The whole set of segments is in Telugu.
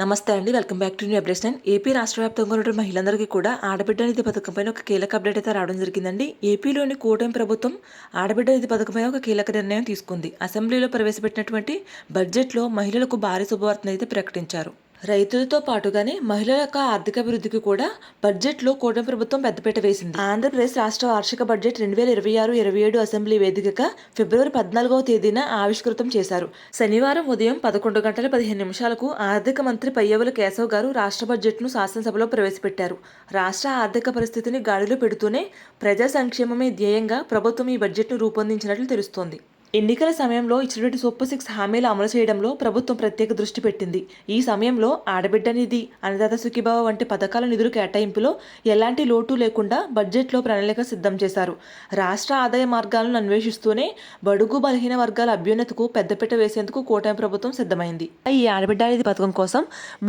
నమస్తే అండి. Welcome back to new updation. AP రాష్ట్ర వ్యాప్తంగా ఉన్న మహిళలందరికీ కూడా ఆడబిడ్డ నిధి పథకం పైన ఒక కీలక అప్డేట్ అయితే రావడం జరిగిందండి. ఏపీలోని కూటమి ప్రభుత్వం ఆడబిడ్డ నిధి పథకం పైన ఒక కీలక నిర్ణయం తీసుకుంది. అసెంబ్లీలో ప్రవేశపెట్టినటువంటి బడ్జెట్లో మహిళలకు భారీ శుభవార్తను అయితే ప్రకటించారు. రైతులతో పాటుగానే మహిళల యొక్క ఆర్థిక అభివృద్ధికి కూడా బడ్జెట్లో కూటమి ప్రభుత్వం పెద్దపీట వేసింది. ఆంధ్రప్రదేశ్ రాష్ట్ర వార్షిక బడ్జెట్ 2026-27 అసెంబ్లీ వేదికగా ఫిబ్రవరి 14వ తేదీన ఆవిష్కృతం చేశారు. శనివారం ఉదయం 11:15 ఆర్థిక మంత్రి పయ్యవుల కేశవ్ గారు రాష్ట్ర బడ్జెట్ను శాసనసభలో ప్రవేశపెట్టారు. రాష్ట్ర ఆర్థిక పరిస్థితిని గాడిలో పెడుతూనే ప్రజా సంక్షేమమే ధ్యేయంగా ప్రభుత్వం ఈ బడ్జెట్ను రూపొందించినట్లు తెలుస్తోంది. ఎన్నికల సమయంలో ఇచ్చినటువంటి సూపర్ 6 హామీలు అమలు చేయడంలో ప్రభుత్వం ప్రత్యేక దృష్టి పెట్టింది. ఈ సమయంలో ఆడబిడ్డ నిధి, అన్నదాత సుఖీభావ వంటి పథకాల నిధుల కేటాయింపులో ఎలాంటి లోటు లేకుండా బడ్జెట్లో ప్రణాళిక సిద్ధం చేశారు. రాష్ట్ర ఆదాయ మార్గాలను అన్వేషిస్తూనే బడుగు బలహీన వర్గాల అభ్యున్నతకు పెద్దపీట వేసేందుకు కూటమి ప్రభుత్వం సిద్ధమైంది. ఈ ఆడబిడ్డ నిధి పథకం కోసం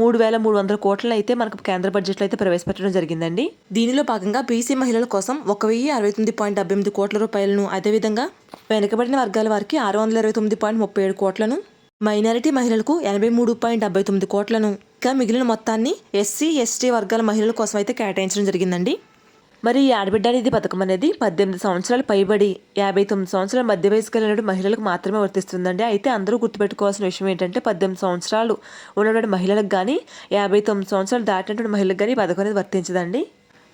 3,300 కోట్లను అయితే మనకు కేంద్ర బడ్జెట్లో అయితే ప్రవేశపెట్టడం జరిగిందండి. దీనిలో భాగంగా బీసీ మహిళల కోసం 1,069.78 కోట్ల రూపాయలను, అదేవిధంగా వెనుకబడిన వర్గాల వారికి 629.37 కోట్లను, మైనారిటీ మహిళలకు 83.79 కోట్లను, ఇంకా మిగిలిన మొత్తాన్ని ఎస్సీ, ఎస్టీ వర్గాల మహిళల కోసం అయితే కేటాయించడం జరిగిందండి. మరి ఈ ఆడబిడ్డ నిధి పథకం అనేది 18 సంవత్సరాలు పైబడి 59 సంవత్సరాల మధ్య వయసు కలిగిన మహిళలకు మాత్రమే వర్తిస్తుందండి. అయితే అందరూ గుర్తుపెట్టుకోవాల్సిన విషయం ఏంటంటే 18 సంవత్సరాలు ఉన్నటువంటి మహిళలకు కానీ 59 సంవత్సరాలు దాటినటువంటి మహిళలకు కానీ ఈ పథకం అనేది వర్తించదండి.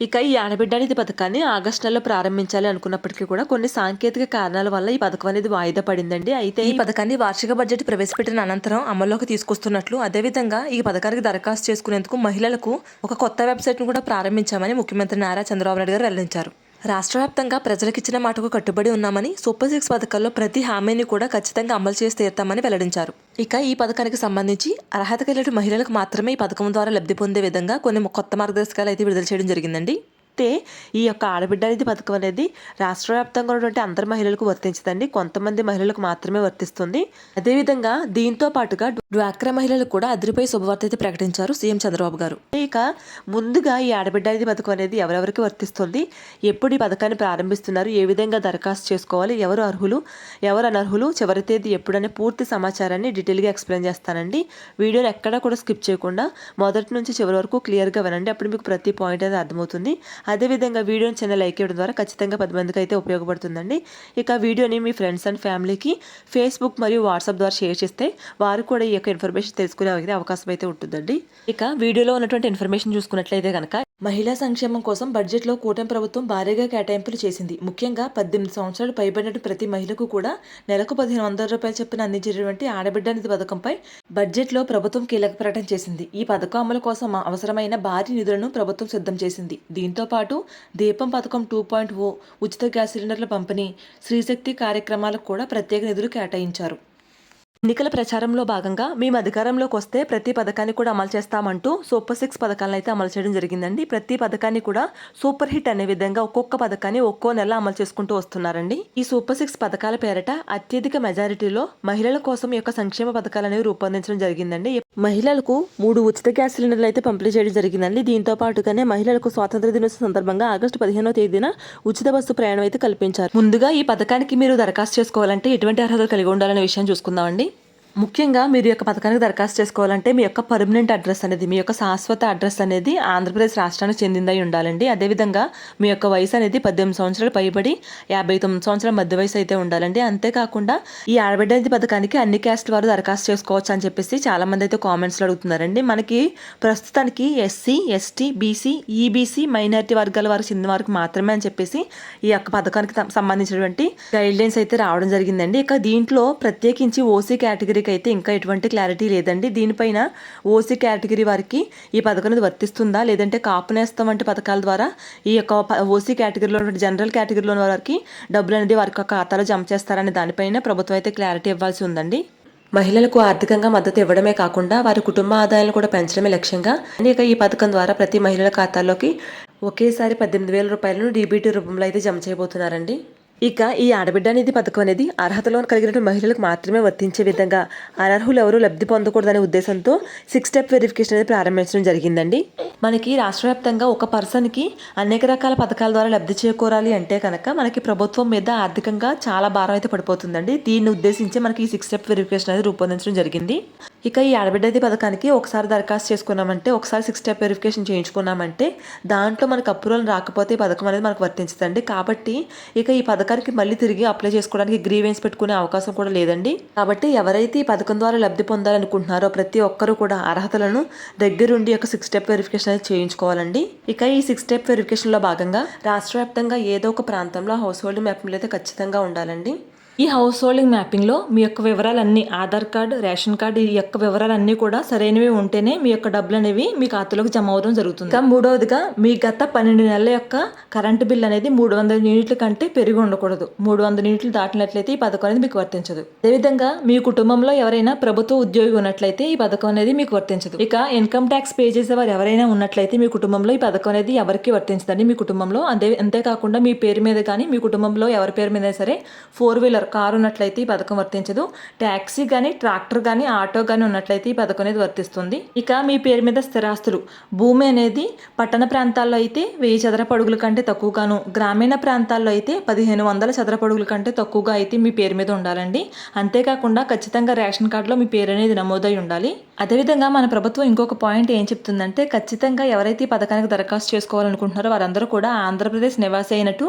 ఇక ఈ ఆడబిడ్డ నిధి పథకాన్ని ఆగస్టు నెలలో ప్రారంభించాలి అనుకున్నప్పటికీ కూడా కొన్ని సాంకేతిక కారణాల వల్ల ఈ పథకం అనేది వాయిదా పడిందండి. అయితే ఈ పథకాన్ని వార్షిక బడ్జెట్ ప్రవేశపెట్టిన అనంతరం అమల్లోకి తీసుకొస్తున్నట్లు, అదేవిధంగా ఈ పథకానికి దరఖాస్తు చేసుకునేందుకు మహిళలకు ఒక కొత్త వెబ్సైట్ను కూడా ప్రారంభించామని ముఖ్యమంత్రి నారా చంద్రబాబు నాయుడు గారు వెల్లడించారు. రాష్ట్ర వ్యాప్తంగా ప్రజలకిచ్చిన మాటకు కట్టుబడి ఉన్నామని, సూపర్ 6 పథకాల్లో ప్రతి హామీని కూడా ఖచ్చితంగా అమలు చేసి తీరుతామని వెల్లడించారు. ఇక ఈ పథకానికి సంబంధించి అర్హత కలిగిన మహిళలకు మాత్రమే ఈ పథకం ద్వారా లబ్ధి పొందే విధంగా కొన్ని కొత్త మార్గదర్శకాలు అయితే విడుదల చేయడం జరిగిందండి. అయితే ఈ యొక్క ఆడబిడ్డ నిధి పథకం అనేది రాష్ట్ర వ్యాప్తంగా ఉన్నటువంటి అందరి మహిళలకు వర్తించదండి. కొంతమంది మహిళలకు మాత్రమే వర్తిస్తుంది. అదేవిధంగా దీంతో పాటుగా డ్వాక్రా మహిళలకు కూడా అదిరిపోయి శుభవార్త అయితే ప్రకటించారు సీఎం చంద్రబాబు గారు. ఇక ముందుగా ఈ ఆడబిడ్డ నిధి పథకం అనేది ఎవరెవరికి వర్తిస్తుంది, ఎప్పుడు ఈ పథకాన్ని ప్రారంభిస్తున్నారు, ఏ విధంగా దరఖాస్తు చేసుకోవాలి, ఎవరు అర్హులు, ఎవరు అనర్హులు, చివరి తేదీ ఎప్పుడనే పూర్తి సమాచారాన్ని డీటెయిల్గా ఎక్స్ప్లెయిన్ చేస్తానండి. వీడియోని ఎక్కడా కూడా స్కిప్ చేయకుండా మొదటి నుంచి చివరి వరకు క్లియర్గా వినండి. అప్పుడు మీకు ప్రతి పాయింట్ అనేది అర్థమవుతుంది. అదేవిధంగా వీడియోని చిన్న లైక్ ఇవ్వడం ద్వారా ఖచ్చితంగా 10 మందికి అయితే ఉపయోగపడుతుందండి. ఇక వీడియోని మీ ఫ్రెండ్స్ అండ్ ఫ్యామిలీకి ఫేస్బుక్ మరియు వాట్సాప్ ద్వారా షేర్ చేస్తే వారు కూడా ఈ యొక్క ఇన్ఫర్మేషన్ తెలుసుకునే అవకాశం అయితే ఉంటుందండి. ఇక వీడియోలో ఉన్నటువంటి ఇన్ఫర్మేషన్ చూసుకున్నట్లయితే కనుక మహిళా సంక్షేమం కోసం బడ్జెట్లో కూటమి ప్రభుత్వం భారీగా కేటాయింపులు చేసింది. ముఖ్యంగా 18 సంవత్సరాలు పైబడిన ప్రతి మహిళకు కూడా నెలకు 1,500 రూపాయలు చొప్పున అందించేటువంటి ఆడబిడ్డ నిధి పథకంపై బడ్జెట్లో ప్రభుత్వం కీలక ప్రకటన చేసింది. ఈ పథకం అమలు కోసం అవసరమైన భారీ నిధులను ప్రభుత్వం సిద్ధం చేసింది. దీంతో పాటు దీపం పథకం 2.0, ఉచిత గ్యాస్ సిలిండర్ల పంపిణీ, శ్రీశక్తి కార్యక్రమాలకు కూడా ప్రత్యేక నిధులు కేటాయించారు. ఎన్నికల ప్రచారంలో భాగంగా మేము అధికారంలోకి వస్తే ప్రతి పథకాన్ని కూడా అమలు చేస్తామంటూ సూపర్ 6 పథకాలను అయితే అమలు చేయడం జరిగిందండి. ప్రతి పథకాన్ని కూడా సూపర్ హిట్ అనే విధంగా ఒక్కొక్క పథకాన్ని ఒక్కో నెల అమలు చేసుకుంటూ వస్తున్నారండి. ఈ సూపర్ 6 పథకాల పేరట అత్యధిక మెజారిటీలో మహిళల కోసం ఈ యొక్క సంక్షేమ పథకాలు అనేవి రూపొందించడం జరిగిందండి. మహిళలకు 3 ఉచిత గ్యాస్ సిలిండర్లు అయితే పంపిణీ చేయడం జరిగిందండి. దీంతో పాటుగానే మహిళలకు స్వాతంత్ర దినోత్సవం సందర్భంగా ఆగస్టు 15వ తేదీన ఉచిత బస్సు ప్రయాణం అయితే కల్పించారు. ముందుగా ఈ పథకానికి మీరు దరఖాస్తు చేసుకోవాలంటే ఎటువంటి అర్హతలు కలిగి ఉండాలనే విషయం చూసుకుందామండి. ముఖ్యంగా మీరు యొక్క పథకానికి దరఖాస్తు చేసుకోవాలంటే మీ యొక్క పర్మనెంట్ అడ్రస్ అనేది, మీ యొక్క శాశ్వత అడ్రస్ అనేది ఆంధ్రప్రదేశ్ రాష్ట్రానికి చెందిందై ఉండాలండి. అదేవిధంగా మీ యొక్క వయసు అనేది 18 సంవత్సరాలు పైబడి 59 సంవత్సరాల మధ్య వయసు అయితే ఉండాలండి. అంతేకాకుండా ఈ ఆడబిడ్డ నిధి పథకానికి అన్ని క్యాస్ట్ వారు దరఖాస్తు చేసుకోవచ్చు అని చెప్పేసి చాలా మంది అయితే కామెంట్స్లో అడుగుతున్నారండి. మనకి ప్రస్తుతానికి SC, ST, BC, EBC, minority వర్గాల వారికి చెందిన వారికి మాత్రమే అని చెప్పేసి ఈ యొక్క పథకానికి సంబంధించినటువంటి గైడ్ లైన్స్ అయితే రావడం జరిగిందండి. ఇక దీంట్లో ప్రత్యేకించి ఓసీ కేటగిరీ అయితే ఇంకా ఎటువంటి క్లారిటీ లేదండి. దీనిపైన ఓసీ కేటగిరీ వారికి ఈ పథకం అనేది వర్తిస్తుందా, లేదంటే కాపు నేస్తం వంటి పథకాల ద్వారా ఈ యొక్క ఓసీ కేటగిరీలో జనరల్ కేటగిరీలో వారికి డబ్బులు అనేది వారికి ఖాతాలో జమ చేస్తారనే దానిపైన ప్రభుత్వం అయితే క్లారిటీ ఇవ్వాల్సి ఉందండి. మహిళలకు ఆర్థికంగా మద్దతు ఇవ్వడమే కాకుండా వారి కుటుంబ ఆదాయాలను కూడా పెంచడమే లక్ష్యంగా ఇక ఈ పథకం ద్వారా ప్రతి మహిళల ఖాతాల్లోకి ఒకేసారి 18,000 రూపాయలను డీబీటీ రూపంలో అయితే జమ చేయబోతున్నారండి. ఇక ఈ ఆడబిడ్డ నిధి పథకం అనేది అర్హతలో కలిగిన మహిళలకు మాత్రమే వర్తించే విధంగా అనర్హులు ఎవరు లబ్ధి పొందకూడదనే ఉద్దేశంతో 6 స్టెప్ వెరిఫికేషన్ అనేది ప్రారంభించడం జరిగిందండి. మనకి రాష్ట్ర వ్యాప్తంగా ఒక పర్సన్కి అనేక రకాల పథకాల ద్వారా లబ్ధి చేకూరాలి అంటే కనుక మనకి ప్రభుత్వం మీద ఆర్థికంగా చాలా భారం అయితే పడిపోతుందండి. దీన్ని ఉద్దేశించి మనకి ఈ 6 స్టెప్ వెరిఫికేషన్ అనేది రూపొందించడం జరిగింది. ఇక ఈ ఆడబిడ్డ నిధి పథకానికి ఒకసారి దరఖాస్తు చేసుకున్నామంటే, ఒకసారి 6 స్టెప్ వెరిఫికేషన్ చేయించుకున్నామంటే, దాంట్లో మనకు అప్రూవల్ రాకపోతే ఈ పథకం అనేది మనకు వర్తించదండి. కాబట్టి ఇక ఈ పథకానికి మళ్ళీ తిరిగి అప్లై చేసుకోవడానికి గ్రీవెన్స్ పెట్టుకునే అవకాశం కూడా లేదండి. కాబట్టి ఎవరైతే ఈ పథకం ద్వారా లబ్ధి పొందాలనుకుంటున్నారో ప్రతి ఒక్కరూ కూడా అర్హతలను దగ్గరుండి ఒక 6 స్టెప్ వెరిఫికేషన్ అనేది చేయించుకోవాలండి. ఇక ఈ 6 స్టెప్ వెరిఫికేషన్లో భాగంగా రాష్ట్ర వ్యాప్తంగా ఏదో ఒక ప్రాంతంలో హౌస్ హోల్డింగ్ మ్యాపింగ్ అయితే ఖచ్చితంగా ఉండాలండి. ఈ హౌస్ హోల్డింగ్ మ్యాపింగ్లో మీ యొక్క వివరాలన్నీ, ఆధార్ కార్డు, రేషన్ కార్డు, ఈ యొక్క వివరాలన్నీ కూడా సరైనవి ఉంటేనే మీ యొక్క డబ్బులు అనేవి మీ ఖాతాలోకి జమ అవడం జరుగుతుంది. ఇంకా మూడవదిగా మీ గత 12 నెలల యొక్క కరెంటు బిల్ అనేది 300 యూనిట్ల కంటే పెరిగి ఉండకూడదు. 300 యూనిట్లు దాటినట్లయితే ఈ పథకం అనేది మీకు వర్తించదు. అదేవిధంగా మీ కుటుంబంలో ఎవరైనా ప్రభుత్వ ఉద్యోగి ఉన్నట్లయితే ఈ పథకం అనేది మీకు వర్తించదు. ఇక ఇన్కమ్ ట్యాక్స్ పే చేసేవారు ఎవరైనా ఉన్నట్లయితే మీ కుటుంబంలో ఈ పథకం అనేది ఎవరికి వర్తించదండి. మీ కుటుంబంలో అంతేకాకుండా మీ పేరు మీద కానీ మీ కుటుంబంలో ఎవరి పేరు మీద సరే 4-వీలర్ కారు ఉన్నట్లయితే ఈ పథకం వర్తించదు. ట్యాక్సీ కానీ, ట్రాక్టర్ కానీ, ఆటో కానీ ఉన్నట్లయితే ఈ పథకం అనేది వర్తిస్తుంది. ఇక మీ పేరు మీద స్థిరాస్తులు, భూమి అనేది పట్టణ ప్రాంతాల్లో అయితే 1000 చదరపు అడుగుల కంటే తక్కువగాను, గ్రామీణ ప్రాంతాల్లో అయితే 1500 చదరపు అడుగుల కంటే తక్కువగా అయితే మీ పేరు మీద ఉండాలండి. అంతేకాకుండా ఖచ్చితంగా రేషన్ కార్డులో మీ పేరు అనేది నమోదై ఉండాలి. అదేవిధంగా మన ప్రభుత్వం ఇంకొక పాయింట్ ఏం చెప్తుందంటే, ఖచ్చితంగా ఎవరైతే ఈ పథకానికి దరఖాస్తు చేసుకోవాలనుకుంటున్నారో వారందరూ కూడా ఆంధ్రప్రదేశ్ నివాసి అయినట్టు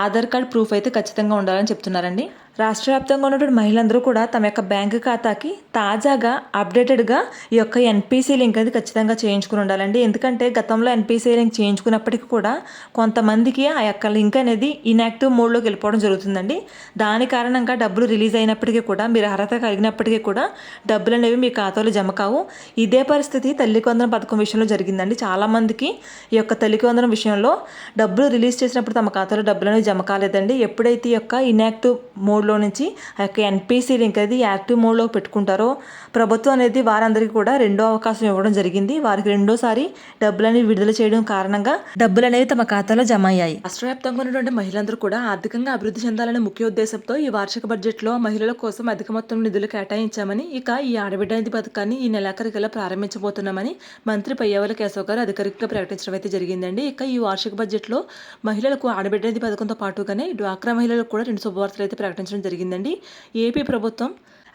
ఆధార్ కార్డ్ ప్రూఫ్ అయితే ఖచ్చితంగా ఉండాలని చెప్తున్నారండి. రాష్ట్ర వ్యాప్తంగా ఉన్నటువంటి మహిళలందరూ కూడా తమ యొక్క బ్యాంకు ఖాతాకి తాజాగా అప్డేటెడ్గా ఈ యొక్క ఎన్పిసి లింక్ అనేది ఖచ్చితంగా చేయించుకుని ఉండాలండి. ఎందుకంటే గతంలో ఎన్పిసి లింక్ చేయించుకున్నప్పటికీ కూడా కొంతమందికి ఆ యొక్క లింక్ అనేది ఇన్యాక్టివ్ మోడ్లోకి వెళ్ళిపోవడం జరుగుతుందండి. దాని కారణంగా డబ్బులు రిలీజ్ అయినప్పటికీ కూడా, మీరు అర్హత కలిగినప్పటికీ కూడా డబ్బులు అనేవి మీ ఖాతాలో జమ కావు. ఇదే పరిస్థితి తల్లికి వందనం పథకం విషయంలో జరిగిందండి. చాలామందికి ఈ యొక్క తల్లికి వందనం విషయంలో డబ్బులు రిలీజ్ చేసినప్పుడు తమ ఖాతాలో డబ్బులు అనేవి జమ కాలేదండి. ఎప్పుడైతే ఈ యొక్క ఇన్యాక్టివ్ మోడ్లో నుంచి ఆ యొక్క ఎన్పిసి లింక్ అనేది యాక్టివ్ మోడ్లో పెట్టుకుంటారో ప్రభుత్వం అనేది వారందరికీ కూడా రెండో అవకాశం ఇవ్వడం జరిగింది. వారికి రెండోసారి డబ్బులని విడుదల చేయడం కారణంగా డబ్బులు అనేవి తమ ఖాతాలో జమ అయ్యాయి. రాష్ట్ర వ్యాప్తంగా ఉన్నటువంటి మహిళలందరూ కూడా ఆర్థికంగా అభివృద్ధి చెందాలనే ముఖ్య ఉద్దేశంతో ఈ వార్షిక బడ్జెట్లో మహిళల కోసం అధిక మొత్తం నిధులు కేటాయించామని, ఇక ఈ ఆడబిడ్డ నిధి పథకాన్ని ఈ నెలాఖరికల్లా ప్రారంభించబోతున్నామని మంత్రి పయ్యావుల కేశవ్ గారు అధికారికంగా ప్రకటించడం అయితే జరిగిందండి. ఇక ఈ వార్షిక బడ్జెట్లో మహిళలకు ఆడబిడ్డ నిధి పథకంతో పాటుగానే డ్వాక్రా మహిళలకు కూడా 2 శుభవార్తలు అయితే ప్రకటించడం జరిగిందండి. ఏపీ ప్రభుత్వం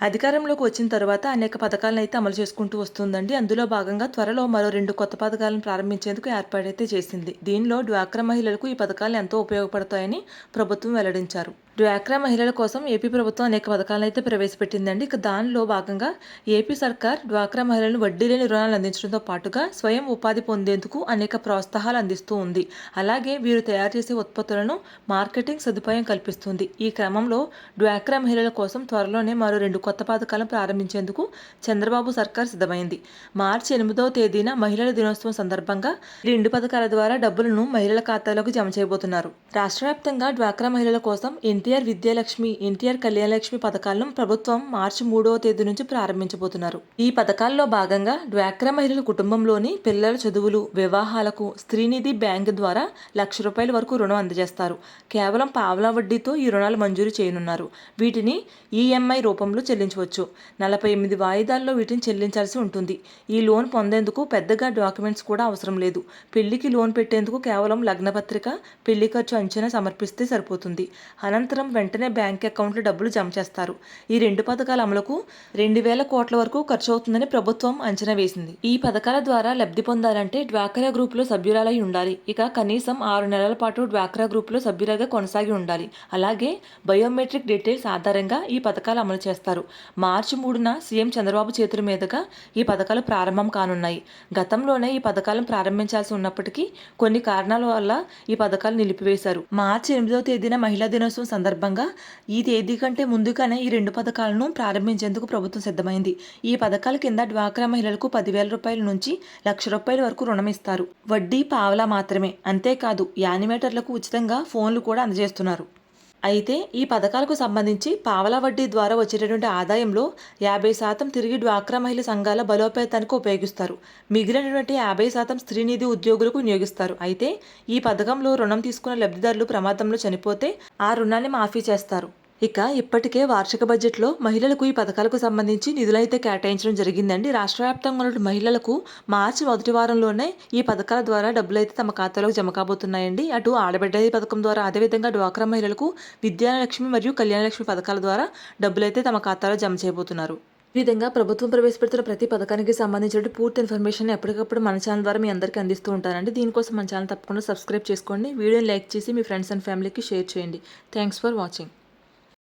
అధికారంలోకి వచ్చిన తర్వాత అనేక పథకాలను అయితే అమలు చేసుకుంటూ వస్తుందండి. అందులో భాగంగా త్వరలో మరో 2 కొత్త పథకాలను ప్రారంభించేందుకు ఏర్పాటైతే చేసింది. దీనిలో డ్వాక్రా మహిళలకు ఈ పథకాలు ఎంతో ఉపయోగపడతాయని ప్రభుత్వం వెల్లడించారు. డ్వాక్రా మహిళల కోసం ఏపీ ప్రభుత్వం అనేక పథకాలను అయితే ప్రవేశపెట్టిందండి. ఇక దానిలో భాగంగా ఏపీ సర్కార్ డ్వాక్రా మహిళలను వడ్డీ లేని రుణాలు అందించడంతో పాటుగా స్వయం ఉపాధి పొందేందుకు అనేక ప్రోత్సాహాలు అందిస్తూ ఉంది. అలాగే వీరు తయారు చేసే ఉత్పత్తులను మార్కెటింగ్ సదుపాయం కల్పిస్తుంది. ఈ క్రమంలో డ్వాక్రా మహిళల కోసం త్వరలోనే మరో 2 కొత్త పథకాలను ప్రారంభించేందుకు చంద్రబాబు సర్కార్ సిద్ధమైంది. మార్చి 8వ తేదీన మహిళల దినోత్సవం సందర్భంగా 2 పథకాల ద్వారా డబ్బులను మహిళల ఖాతాలోకి జమ చేయబోతున్నారు. రాష్ట్ర వ్యాప్తంగా డ్వాక్రా మహిళల కోసం ఎన్టీఆర్ విద్యాలక్ష్మి, ఎన్టీఆర్ కళ్యాణలక్ష్మి పథకాలను ప్రభుత్వం మార్చి 3వ తేదీ నుంచి ప్రారంభించబోతున్నారు. ఈ పథకాల్లో భాగంగా డ్వాక్రా మహిళల కుటుంబంలోని పిల్లల చదువులు, వివాహాలకు స్త్రీనిధి బ్యాంక్ ద్వారా ₹1,00,000 వరకు రుణం అందజేస్తారు. కేవలం పావలా వడ్డీతో ఈ రుణాలు మంజూరు చేయనున్నారు. వీటిని ఈఎంఐ రూపంలో చెల్లించవచ్చు. 48 వాయిదాల్లో వీటిని చెల్లించాల్సి ఉంటుంది. ఈ లోన్ పొందేందుకు పెద్దగా డాక్యుమెంట్స్ కూడా అవసరం లేదు. పెళ్లికి లోన్ పెట్టేందుకు కేవలం లగ్నపత్రిక, పెళ్లి ఖర్చు అంచనా సమర్పిస్తే సరిపోతుంది. అనంతరం వెంటనే బ్యాంక్ అకౌంట్లో డబ్బులు జమ చేస్తారు. ఈ 2 పథకాల అమలుకు 2,000 కోట్ల వరకు ఖర్చు అవుతుందని ప్రభుత్వం అంచనా వేసింది. ఈ పథకాల ద్వారా లబ్ధి పొందాలంటే డ్వాక్రా గ్రూప్లో సభ్యురాలై ఉండాలి. ఇక కనీసం 6 నెలల పాటు డ్వాక్రా గ్రూప్లో సభ్యురాగా కొనసాగి ఉండాలి. అలాగే బయోమెట్రిక్ డీటెయిల్స్ ఆధారంగా ఈ పథకాలు అమలు చేస్తారు. మార్చి 3న సీఎం చంద్రబాబు చేతుల మీదుగా ఈ పథకాలు ప్రారంభం కానున్నాయి. గతంలోనే ఈ పథకాలను ప్రారంభించాల్సి ఉన్నప్పటికీ కొన్ని కారణాల వల్ల ఈ పథకాలు నిలిపివేశారు. మార్చి 8వ తేదీన మహిళా దినోత్సవం సందర్భంగా ఈ తేదీ కంటే ముందుగానే ఈ 2 పథకాలను ప్రారంభించేందుకు ప్రభుత్వం సిద్ధమైంది. ఈ పథకాల కింద డ్వాక్రా మహిళలకు ₹10,000 నుంచి ₹1,00,000 వరకు రుణం ఇస్తారు. వడ్డీ పావలా మాత్రమే. అంతేకాదు యానిమేటర్లకు ఉచితంగా ఫోన్లు కూడా అందజేస్తున్నారు. అయితే ఈ పథకాలకు సంబంధించి పావలా వడ్డీ ద్వారా వచ్చేటటువంటి ఆదాయంలో 50% తిరిగి డ్వాక్రా మహిళ సంఘాల బలోపేతానికి ఉపయోగిస్తారు. మిగిలినటువంటి 50% స్త్రీనిధి ఉద్యోగులకు వినియోగిస్తారు. అయితే ఈ పథకంలో రుణం తీసుకున్న లబ్ధిదారులు ప్రమాదంలో చనిపోతే ఆ రుణాన్ని మాఫీ చేస్తారు. ఇక ఇప్పటికే వార్షిక బడ్జెట్లో మహిళలకు ఈ పథకాలకు సంబంధించి నిధులైతే కేటాయించడం జరిగిందండి. రాష్ట్ర వ్యాప్తంగా ఉన్న మహిళలకు మార్చి మొదటి వారంలోనే ఈ పథకాల ద్వారా డబ్బులైతే తమ ఖాతాలోకి జమ కాబోతున్నాయండి. అటు ఆడబిడ్డ పథకం ద్వారా, అదేవిధంగా డ్వాక్రా మహిళలకు విద్యాలక్ష్మి మరియు కళ్యాణలక్ష్మి పథకాల ద్వారా డబ్బులైతే తమ ఖాతాలో జమ చేయబోతున్నారు. ఈ విధంగా ప్రభుత్వం ప్రవేశపెడుతున్న ప్రతి పథకానికి సంబంధించిన పూర్తి ఇన్ఫర్మేషన్ ఎప్పటికప్పుడు మన ఛానల్ ద్వారా మీ అందరికీ అందిస్తూ ఉంటానండి. దీనికోసం మన ఛానల్ తప్పకుండా సబ్స్క్రైబ్ చేసుకోండి. వీడియోని లైక్ చేసి మీ ఫ్రెండ్స్ అండ్ ఫ్యామిలీకి షేర్ చేయండి. Thanks for watching.